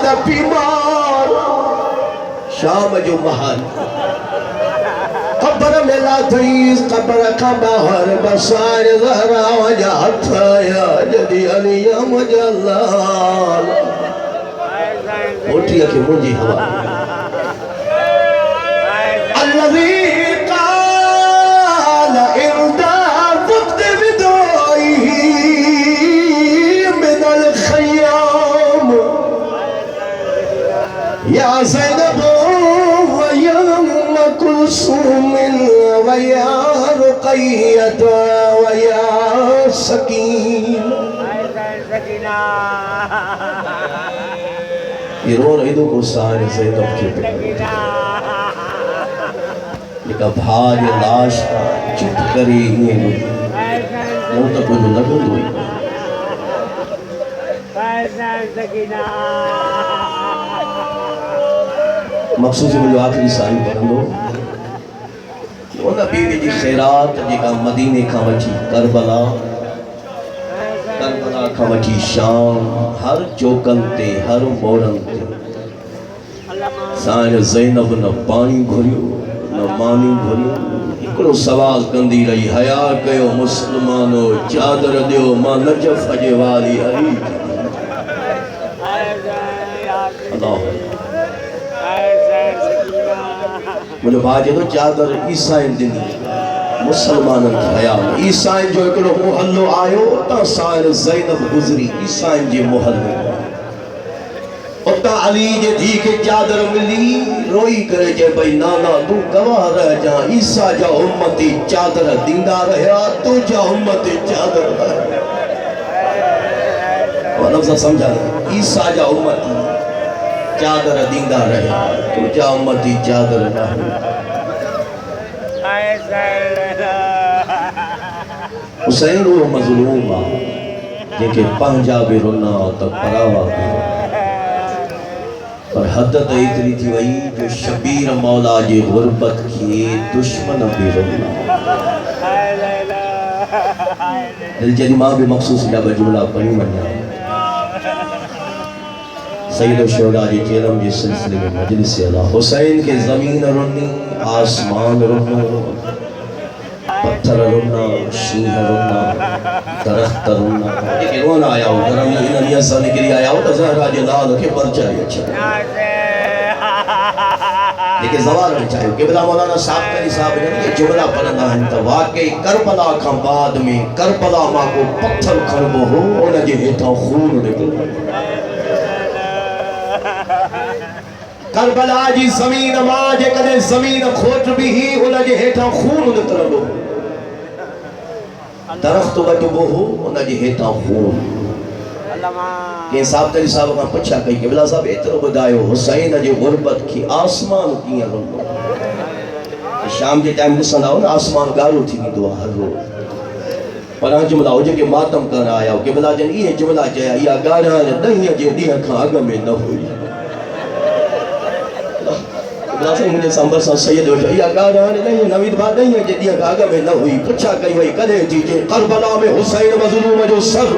دا بیمار شام جو محل قبر ملا تریز قبر کا باہر بسار ظہرا وجہ ہتھایا جدی علی مجلال اٹھیا کہ مجھے ہوا الذي قال اردا فقد بدائه من الخيام يا زينب ويا ام كلثوم ويا رقية ويا سكينة یہ رو رہی دو کو سارے زینب کے لیکن بھاج لاش چپ کری انہیں وہ تک وہ لگن دوئی مخصوص میں جو آخری سائی پڑھندو وہ نبی جی خیرات جی کا مدینے کا وچی کربلا کا وچی شام ہر چوکن تے ہر مورن تے سائن زینب نہ پانی گھریو نہ مانی گھریو اکڑو سوال کندی رہی حیا کہو مسلمانو چادر دیو ماں نجف اجے والی علی اللہ مجھے باجے تو چادر عیسائن دنی مسلمانن کی حیا عیسائن جو اکڑو محلو آئیو تا سائر زینب گزری عیسائن جی محلو اتا علی جے دھی کے چادر ملی روئی کرے جے بھئی نانا تو گواہ رہ جا عیسیٰ جا امتی چادر دیندہ رہا تو جا امتی چادر رہا وہ لفظہ سمجھا رہا عیسیٰ جا امتی چادر دیندہ رہا تو جا امتی چادر رہا حسین وہ مظلوم آ جے کہ پہنجا بھی رونا تو پراوا بھی پر حدت اتری تھی وہی جو شبیر مولا جے غربت کی دشمن بھی رونا دل جدی ماں بھی مخصوص جب جملہ پڑھی منیا سید الشہداء جی چیرم جی سلسلے میں مجلس اللہ حسین کے زمین رونی آسمان رونا پتھر رونا شیح رونا درخت رونا ایک رونا آیا ہو گرمی انہی ایسا نکلی آیا ہو تو زہرہ جلال کے پر چاہیے اچھا لیکن زوار میں چاہیے قبلہ مولانا صاحب کری صاحب نے یہ جملہ پڑھنا ہے تو واقعی کربلا کا بعد میں کربلا ماں کو پتھر کھربو ہو انہیں جی ہیتا خون نکل کربلا جی زمین ماں جے کدے زمین کھوٹ بھی ہی انہیں جی ہیتا خون نکل ہو درخت وٹبو ہو انہیں جی ہیتا خون کہ صاحب تری صاحب کا پچھا کہی کہ بلا صاحب اترو بدایو حسین جی غربت کی آسمان کی رنگو شام جے ٹائم نسل آؤ نا آسمان گارو تھی نہیں دعا ہر رو پر آن جملہ ہو جے کہ ماتم کرنا آیا ہو کہ بلا جن یہ جملہ جایا یا گارا دہیا جے دیا کھا آگا میں نہ ہوئی بلا صاحب مجھے سامبر صاحب سید ہوتا یا گارا دہیا نوید بات دہیا جے دیا کھا آگا میں نہ ہوئی پچھا کہی وہی کدے جی جے کربلا میں حسین مظلوم جو سر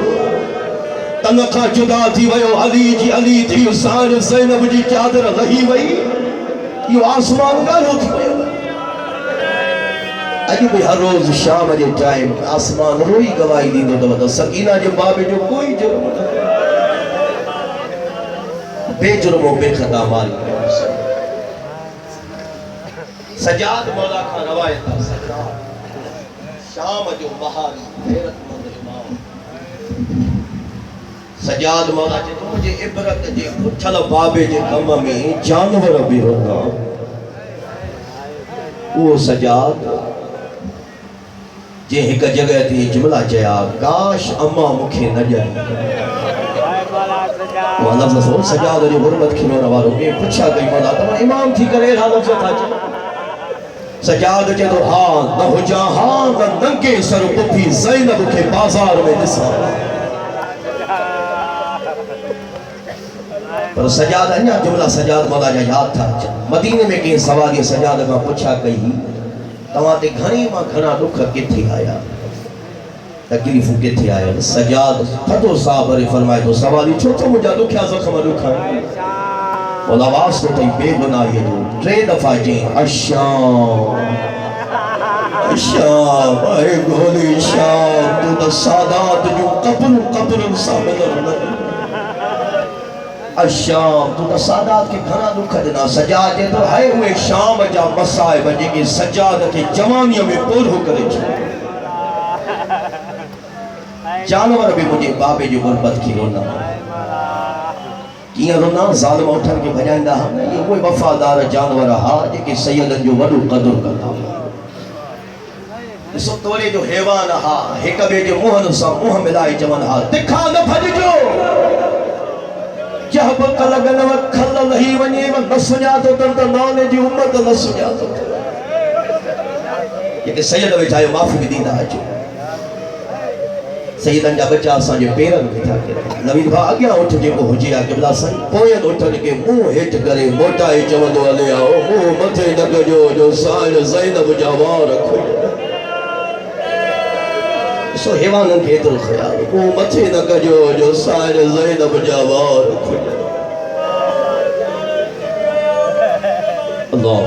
تنقہ جدا تھی ویو علی جی علی تھی سار زینب جی چادر رہی وئی یہ آسمان گالو تھی ویو اجی بھی ہر روز شام جے ٹائم آسمان روئی گواہی دی دو تو سکینہ جے بابے جو کوئی جرم بے جرم و بے خطا ماری سجاد مولا کا روایت سجاد شام جو بہاری حیرت مند امام سجاد مولا جے تو مجھے عبرت جے اٹھل بابے جے کم میں جانور بھی ہونا وہ سجاد جے ایک جگہ تھی جملہ جیا کاش اما مکھے نہ جائے وہ لفظ سجاد جے غربت کھلو روارو کے پچھا گئی مولا تو امام تھی کرے رہا لفظ تھا جائے سجاد جے تو ہاں نہ ہو جہاں نہ ننکے سر پپی زینب کے بازار میں نسا پر سجاد ہے جملہ سجاد مولا جا یاد تھا مدینے میں کہیں سوال یہ سجاد کا پچھا کہی تمہاتے گھنی ماں گھنا دکھا کتھی آیا تکلیفوں کتھی آیا سجاد پھٹو صاحب فرمائے تو سوالی چھوٹو مجھا دکھا زخم دکھا اور آواز کو تھی بے گناہ یہ دو 3 دفعہ جی الشام شام اے گولی شام تو دا سادات جو قبر سامن رہا الشام تو دا سادات کے گھنا دکھا دینا سجاد جے تو ہے ہوئے شام جا مسائب جے کہ سجاد کے جوانیوں میں پور ہو کرے چھو جانور بھی مجھے بابے جو غربت کی رونا کیا رونا ظالم اٹھن کے بھجائندہ ہم یہ کوئی وفادار جانور رہا جے کہ سیدن جو وڈو قدر کرتا سو تورے جو حیوان ہا ہکبے جو موہن سا موہ ملائی جوان ہا دکھا نہ بھج جو جہ بک لگن و کھل لہی ونی و نسجا تو تن نانے جی امت نسجا تو یہ کہ سید وچھائے معافی بھی دیدہ ہے جو سیدن جا بچہ آسان جو پیرن بٹھا کے نوید بھا آگیا اٹھ جے کو حجیہ قبلہ سن پوین اٹھن کے منہ ہٹ کرے موٹائی چوند والے آؤ منہ متھے نگجو جو سائن زینب جوار کھل سو حیوانن کے تل خیال وہ متھے نہ کجو جو سائر زینب جاوار کھل اللہ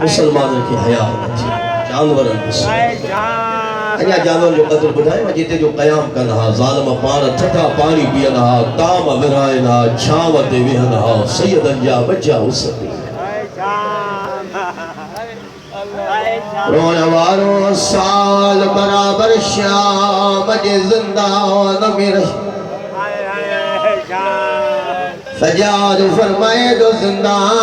مسلمان کی حیات جانورن مسلمان انیا جانور جو قدر بڑھائے مجھتے جو قیام کرنا ظالم پار تھٹا پانی پینا تام ورائنا چھاوت وہنا سیدن جا بچہ اسدی رونوارو سال برابر شام جے زندان میں رہ سجاد فرمائے دو زندان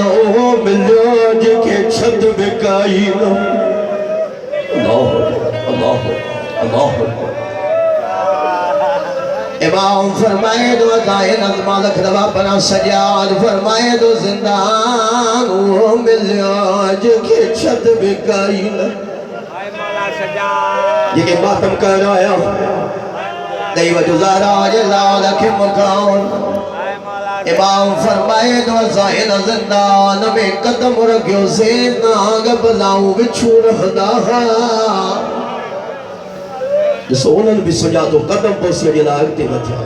او ملیو جے کے چھت بکائی نو اللہ امام فرمائے دو دائے نظمہ لکھ دوا پنا سجاد فرمائے دو زندان وہ ملیو جے کے چھت بکائی نو یہ کہ ماتم کر آیا دئی وجہ زارا جزا لکھ مکان امام فرمائے دو زائن زندان میں قدم رکھو زینا گبلاؤں بچھو رہدا جسو انہوں بھی سجا تو قدم پوسی جلا اگتے بچا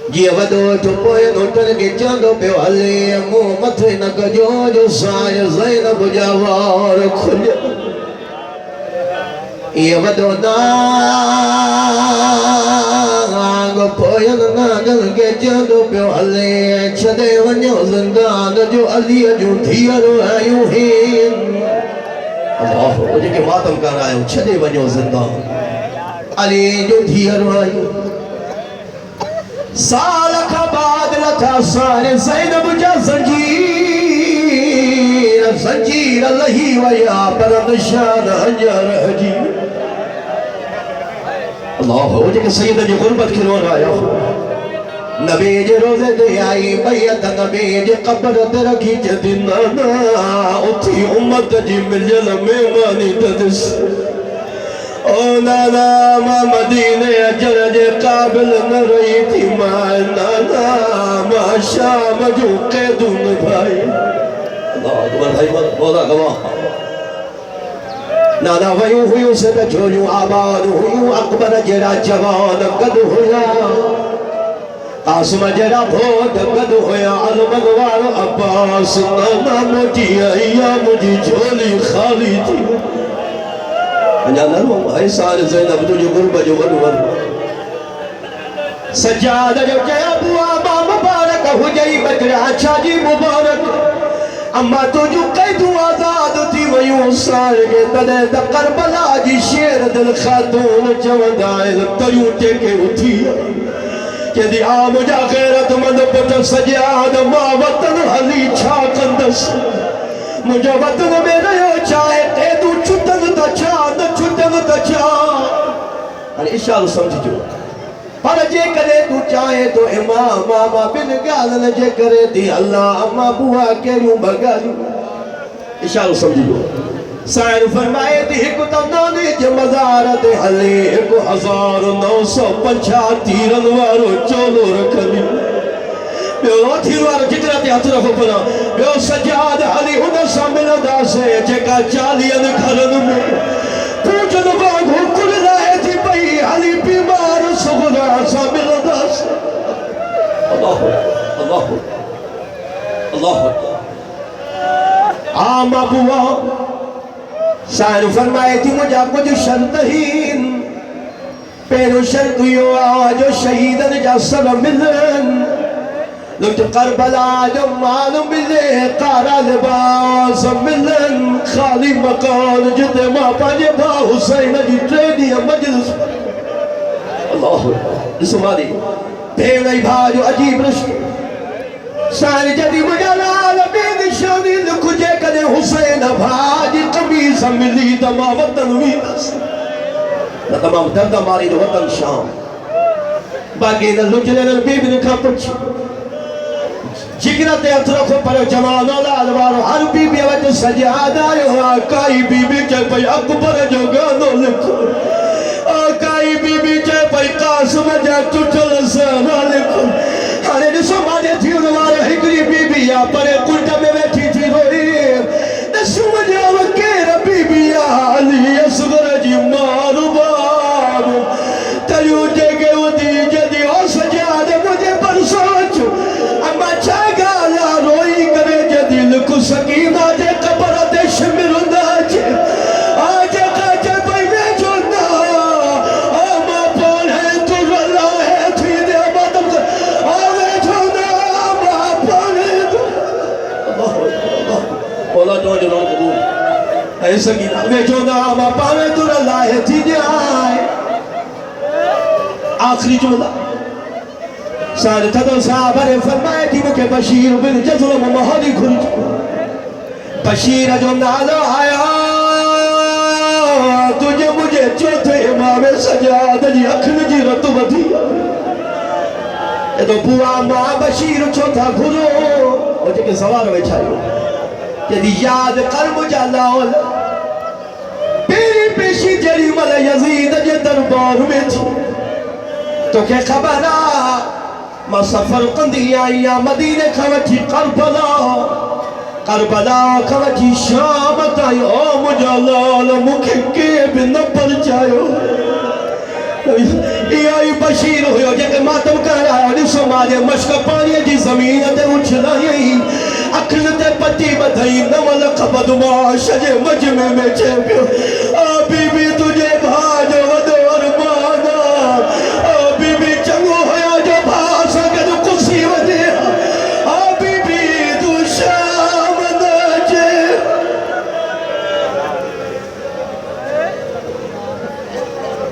جی ودو تو پوئے نوٹن کے چاندو پہ والے مو متھے نکجو جو سائے زینب جاوار کھل یہ ودو ناغ پوئے ناگل کے چاندو پہ والے چھدے ونیو زندان جو علی جو دھیرو آئیو ہین اللہ مجھے کہ ماتم کر رہا ہے چھدے ونیو زندان علی جو دھیرو آئیو سال کا بعد لکھا سارے زینب جا زنجیر اللہی ویا پر نشان انجر حجیر اللہ مجھے کہ سید جو غربت کی رون آیا نبی جے روزے دے آئی بیعت نبی جے قبر دے رکھی جے دنانا اتھی امت جی ملیل میمانی تدس او نانا ما مدینہ اجر جے قابل نہ رہی تھی نانا ما شام جو قیدون بھائی اللہ اکبر بھائی مولا گواہ نانا ویوں ہویوں سے بچھولیوں آباد ہویوں اکبر جرا جوان قد ہویا قاسم جرا بھوت قد ہویا المنوار عباس نانا موٹی آئیا مجھے جھولی خالی تھی انجا نرمو اے سال زینب تجھے غربہ جو ونور سجادہ جو کہ ابو آبا مبارک ہو جائی بکرہ اچھا جی مبارک اما تجھو قیدو آزاد تھی ویوں سار کے تدے دا کربلا جی شیر دل خاتون چودائل تیوں ٹیکے اٹھی کہ دی آمجا غیرت مند پتا سجاد ما وطن حلی چھا کندس مجھا وطن میں رہو چاہے قیدو چھتن دا چھا نہ چھتن دا چھا اور اشارہ سمجھ جو پر جے کرے تو چاہے تو امام آما بن گالن جے کرے دی اللہ اما بوا کریوں بگالوں اشارہ سمجھو سائر فرمائے دی ایک تنانی جے مزارت حلی 1950 تیرن وارو چولو رکھنی بیو تیر وارو جتنا تی ہاتھ رکھو پنا بیو سجاد حلی انہ سامل دا سے جے کا چالین گھرن میں پوچھن باغ کل رہے تھی بھئی حلی بیمار سغرا سامل دا سے ماما بوا شاعر فرمائے تھی مجھا کچھ شرطہین پیرو شرط یو آجو شہیدن جا سر ملن لکھ کربلا جو مال ملے قارا لباس ملن خالی مکان جتے ماں پاجے با حسین جی ٹریڈی مجلس اللہ اسمانی بھیڑائی بھاجو عجیب رشت ساری جدی مجھا لال بید شانی لکھ جے کدے حسین بھاجی قمیص ملی دماء وطن ویدس نہ تمام درد ہماری دو وطن شام باقی نہ لجلے نہ بیبی نے کھا پچھ جگرت اطرف پر جمال اولاد وارو ہر بی بی وجہ سجاد آئے آقائی بی بی چے پئی اکبر جو گانو لکھو آقائی بی بی چے پئی قاسم جا چچل سانا لکھو ہانے نسو مانے تھی انوارے ہکری بی بی یا پرے قلٹا میں بیٹھی تھی روئی نسو مجھے وکیر بی بی یا علی اصغر جی مارو بابو تلیو جے گے وہ دی جدی اور سجاد مجھے پر سوچو اما چاگا یا روئی کرے جدی لکھو سکینہ جے قبرت شمرندہ جے آجے قاچے پئی میں جونا اما پول ہے تو رلا ہے تھی دے اما تم سے آوے جونا اما پول ہے تو اللہ مولا جو جنہوں قبول اے سکینہ میں جونا اما پاوے تو رلا ہے تھی دے آئے آخری جملہ سارے تدل صحابہ نے فرمائے تھی مکہ بشیر بن جزلم مہدی کھرج بشیر جو نالا آیا تجھے مجھے چوتھے امام سجاد جی اکھن جی رتب تھی اے تو پوا ماں بشیر چوتھا گھرو وہ جے کہ سوار ہوئے چھائیو جدی یاد قلب جالاول پیری پیشی جری مل یزید جے دربار میں تھی تو کہ خبرہ ما سفر قندی آئیا مدینہ کھوٹی کربلا کھوٹی شامت آئی او مجھا لال مکھے کے بن پر چاہیو یہ آئی بشیر ہوئے جے کہ ماتم کر رہا ہے نسو مارے مشک پانی جی زمین تے اچھلائی اکھل تے پتی بدھائی نمال قبض معاش جے مجمع میں چے پیو